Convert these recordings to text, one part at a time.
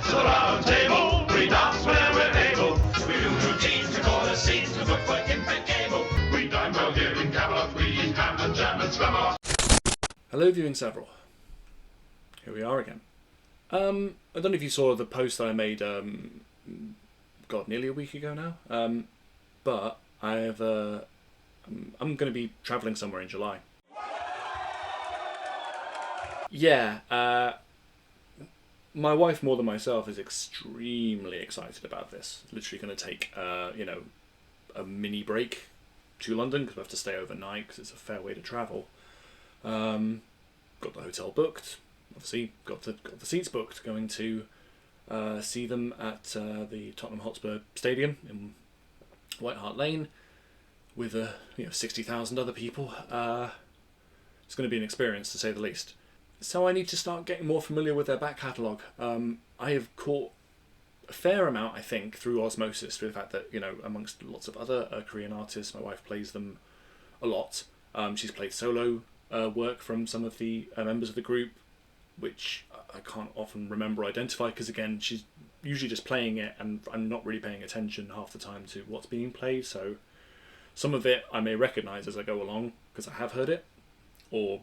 Let's around table, we dance where we're able. We do routines to corner scenes to look for infant cable. We dine well here in Camelot, we eat ham and jam and scramble. Hello, viewing several. Here we are again. I don't know if you saw the post that I made, nearly a week ago now. But I'm going to be travelling somewhere in July. Yeah, my wife more than myself is extremely excited about this. Literally going to take, a mini break to London because we have to stay overnight because it's a fair way to travel. Got the hotel booked. Obviously, got the seats booked. Going to see them at the Tottenham Hotspur Stadium in White Hart Lane with 60,000 other people. It's going to be an experience to say the least. So I need to start getting more familiar with their back catalogue. I have caught a fair amount, I think, through osmosis, through the fact that, amongst lots of other Korean artists, my wife plays them a lot. She's played solo work from some of the members of the group, which I can't often remember or identify, because again, she's usually just playing it and I'm not really paying attention half the time to what's being played, so some of it I may recognise as I go along, because I have heard it, or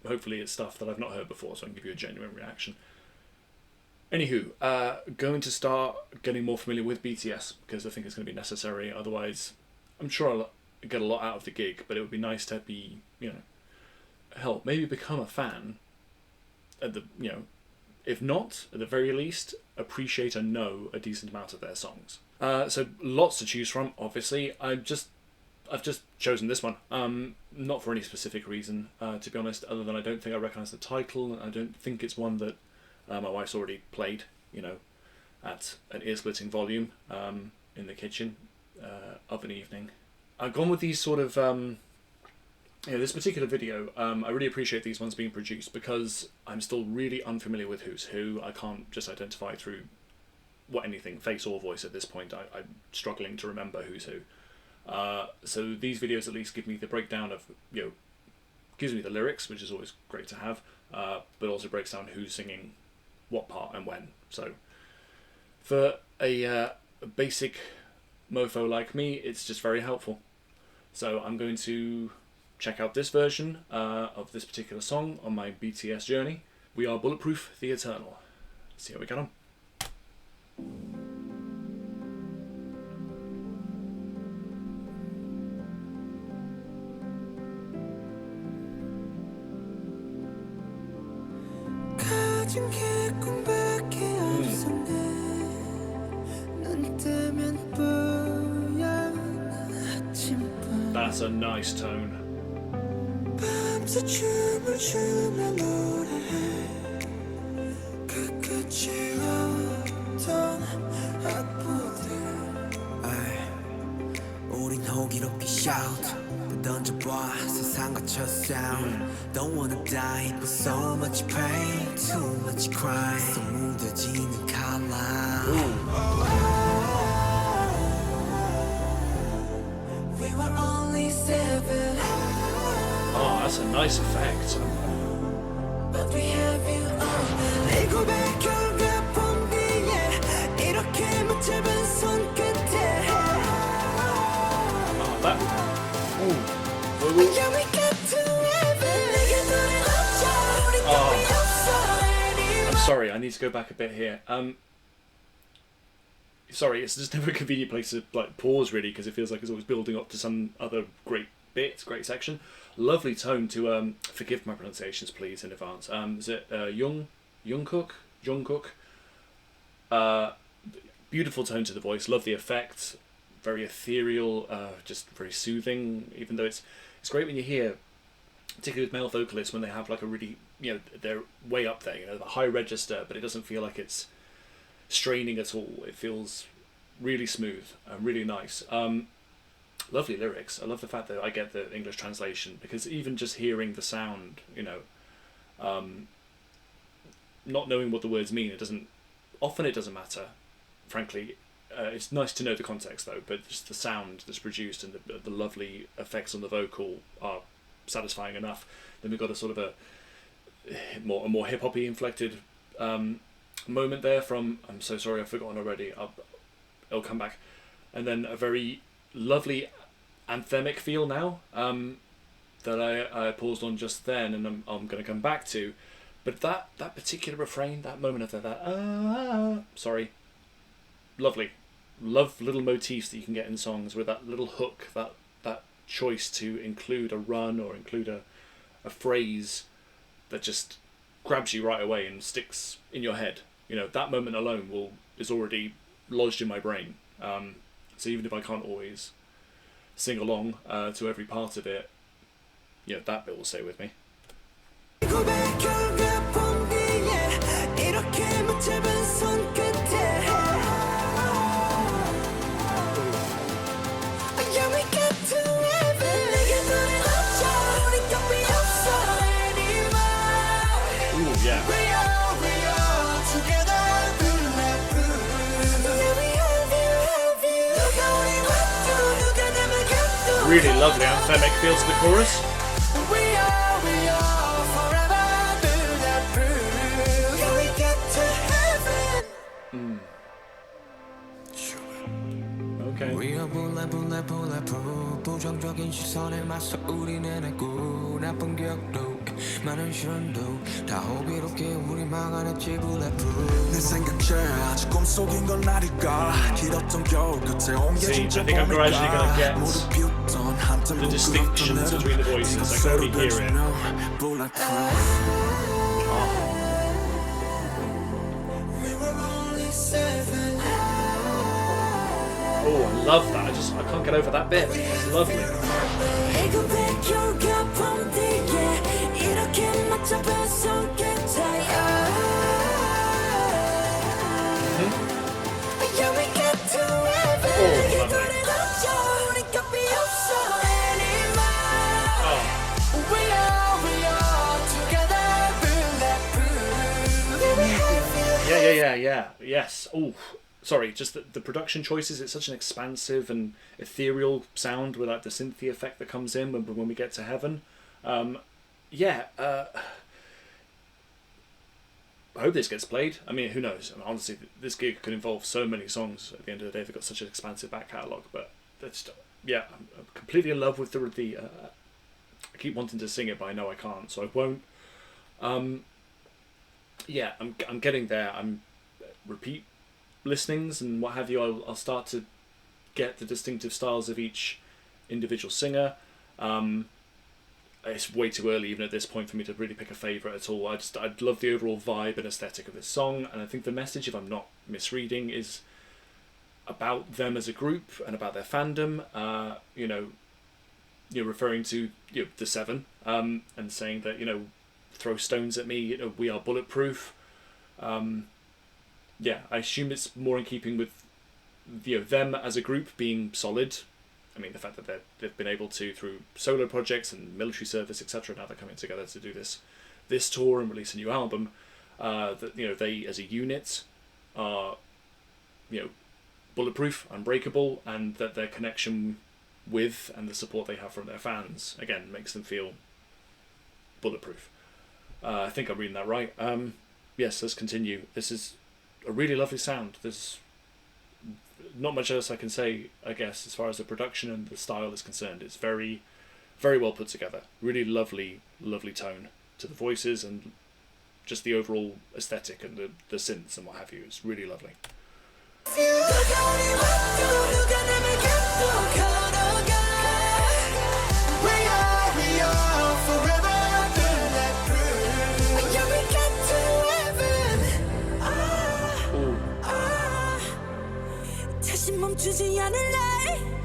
hopefully it's stuff that I've not heard before, so I can give you a genuine reaction. Anywho, going to start getting more familiar with BTS, because I think it's going to be necessary, otherwise I'm sure I'll get a lot out of the gig, but it would be nice to be, hell, maybe become a fan at the, if not, at the very least, appreciate and know a decent amount of their songs. So lots to choose from, obviously. I've just chosen this one, not for any specific reason, to be honest, other than I don't think I recognise the title, and I don't think it's one that my wife's already played, at an ear-splitting volume in the kitchen of an evening. I've gone with these sort of, this particular video, I really appreciate these ones being produced because I'm still really unfamiliar with who's who. I can't just identify through anything, face or voice at this point. I'm struggling to remember who's who. So these videos at least give me the breakdown of, gives me the lyrics, which is always great to have, but also breaks down who's singing what part and when. So for a basic mofo like me, it's just very helpful. So I'm going to check out this version of this particular song on my BTS journey. We Are Bulletproof, The Eternal. See how we get on. That's a nice tone. 우린 호기롭게 shout 던져봐 세상 거쳐 sound Don't wanna die but so much pain Too much crime 속 묻어지는 칼라 We were only 7 Oh, that's a nice effect. But we have you all 내 고백 결과 본 뒤에 이렇게 못 잡은 손끝에 Oh, that. Ooh. Yeah, we got to heaven 내게 너를 없죠 우리 따위 없어 I'm sorry, I need to go back a bit here. Sorry, it's just never a convenient place to pause really, because it feels like it's always building up to some other great bit, great section. Lovely tone to forgive my pronunciations, please, in advance. Is it Jungkook? Beautiful tone to the voice. Love the effect. Very ethereal. Just very soothing. Even though it's great when you hear, particularly with male vocalists, when they have like a really, they're way up there, the high register, but it doesn't feel like it's straining at all. It feels really smooth and really nice. Lovely lyrics. I love the fact that I get the English translation, because even just hearing the sound, not knowing what the words mean, it doesn't matter, frankly. It's nice to know the context though, but just the sound that's produced and the lovely effects on the vocal are satisfying enough. Then we've got a sort of a more hip-hoppy inflected moment there from I'm so sorry I've forgotten already. It'll come back, and then a very lovely anthemic feel now that I paused on just then, and I'm going to come back to. But that particular refrain, that moment of that sorry, lovely. Love little motifs that you can get in songs with that little hook, that choice to include a run or include a phrase that just grabs you right away and sticks in your head. You know, that moment alone is already lodged in my brain. So even if I can't always sing along to every part of it, yeah, that bit will stay with me. Really lovely anthemic feel to the chorus. Okay. We are bulletproof. 부정적인 시선에 맞서 우리는 했고 나쁜 기억도 많은 시련도 다 호기롭게 우리 막아냈지 bulletproof. 내 생각제 아직 꿈속인 건 아닐까 길었던 겨울 끝에 온 게 진짜 봄일까 무릎 폈던 한참 the distinctions between the voices. I can already hear it. Bulletproof. Oh, I love that. I can't get over that bit. It's lovely. Yeah. Yes. Oh. Sorry, just the production choices. It's such an expansive and ethereal sound with like the synthy effect that comes in when we get to heaven. I hope this gets played. I mean, who knows? I mean, honestly, this gig could involve so many songs. At the end of the day, they've got such an expansive back catalogue. But that's I'm completely in love with the. I keep wanting to sing it, but I know I can't, so I won't. I'm getting there. I'm repeat listenings and what have you, I'll start to get the distinctive styles of each individual singer. It's way too early even at this point for me to really pick a favourite at all. I'd love the overall vibe and aesthetic of this song, and I think the message, if I'm not misreading, is about them as a group and about their fandom. You're referring to the Seven, and saying that throw stones at me. We are bulletproof. I assume it's more in keeping with them as a group being solid. I mean, the fact that they've been able to, through solo projects and military service, etc., now they're coming together to do this tour and release a new album. That they as a unit are bulletproof, unbreakable, and that their connection with and the support they have from their fans again makes them feel bulletproof. I think I'm reading that right. Yes, let's continue. This is a really lovely sound. There's not much else I can say, I guess, as far as the production and the style is concerned. It's very, very well put together. Really lovely tone to the voices and just the overall aesthetic and the synths and what have you. It's really lovely.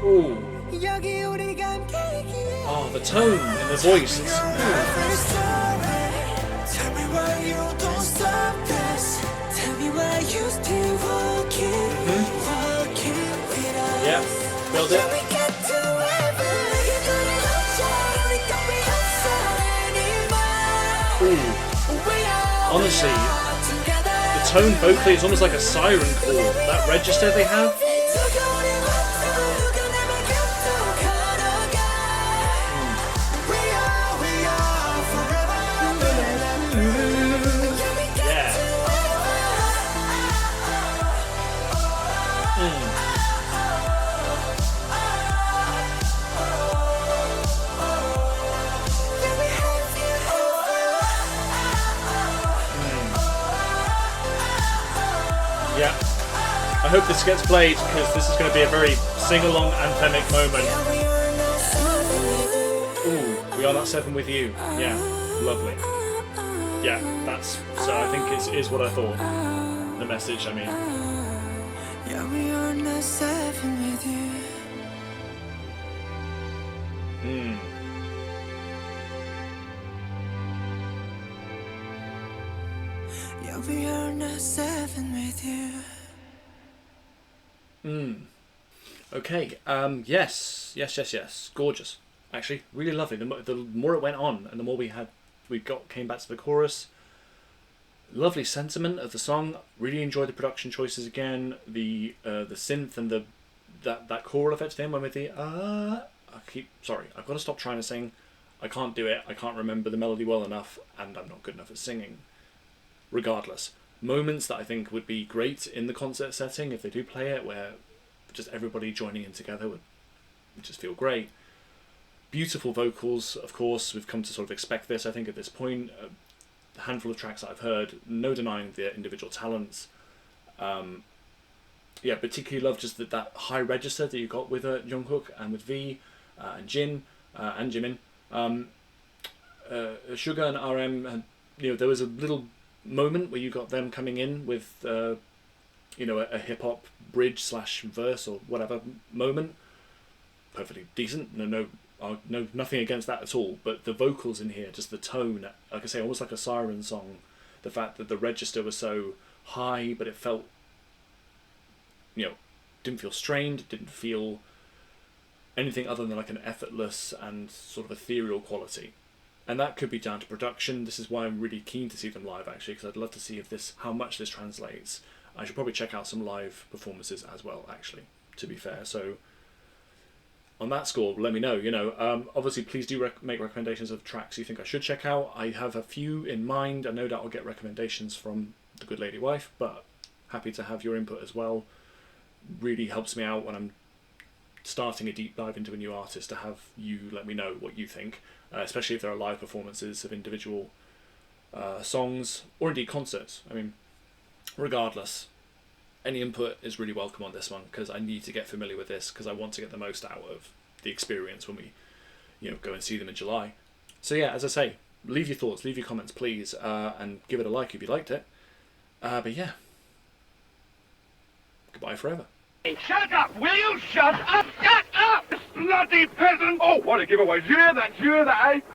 Ooh. Oh, the tone in the voice. Tell me why you don't stop this. Tell me why you still walking with us. Yeah, build it. Ooh. Honestly, the tone vocally is almost like a siren call. That register they have. Yeah. I hope this gets played because this is going to be a very sing-along anthemic moment. Ooh, we are not 7 with you. Yeah, lovely. Yeah, that's, so I think it is what I thought. The message, I mean. Yeah, we are not 7 with you. Yeah, we are not 7 with you. Okay, yes. Gorgeous. Actually, really lovely. The more it went on and the more came back to the chorus. Lovely sentiment of the song. Really enjoyed the production choices again. The synth and that choral effect at the end when with the I've got to stop trying to sing. I can't do it. I can't remember the melody well enough, and I'm not good enough at singing. Regardless, moments that I think would be great in the concert setting if they do play it, where just everybody joining in together would just feel great. Beautiful vocals, of course. We've come to sort of expect this, I think, at this point. A handful of tracks that I've heard, no denying their individual talents. Particularly love just that high register that you got with Jungkook and with V and Jin and Jimin. Suga and RM, and there was a little moment where you got them coming in with a hip hop bridge / verse or whatever moment. Perfectly decent. No, nothing against that at all. But the vocals in here, just the tone, like I say, almost like a siren song. The fact that the register was so high, but it felt, didn't feel strained. Didn't feel anything other than like an effortless and sort of ethereal quality. And that could be down to production. This is why I'm really keen to see them live, actually, because I'd love to see how much this translates. I should probably check out some live performances as well, actually, to be fair. So on that score, let me know. Obviously, please do make recommendations of tracks you think I should check out. I have a few in mind. I know that I'll get recommendations from the good lady wife, but happy to have your input as well. Really helps me out when I'm starting a deep dive into a new artist to have you let me know what you think, especially if there are live performances of individual songs or indeed concerts. I mean, regardless, any input is really welcome on this one because I need to get familiar with this because I want to get the most out of the experience when we go and see them in July. So yeah, as I say, leave your thoughts, leave your comments please, and give it a like if you liked it. But yeah, goodbye forever. Shut up! Will you shut up? Shut up! Bloody peasant! Oh, what a giveaway! Hear that, eh?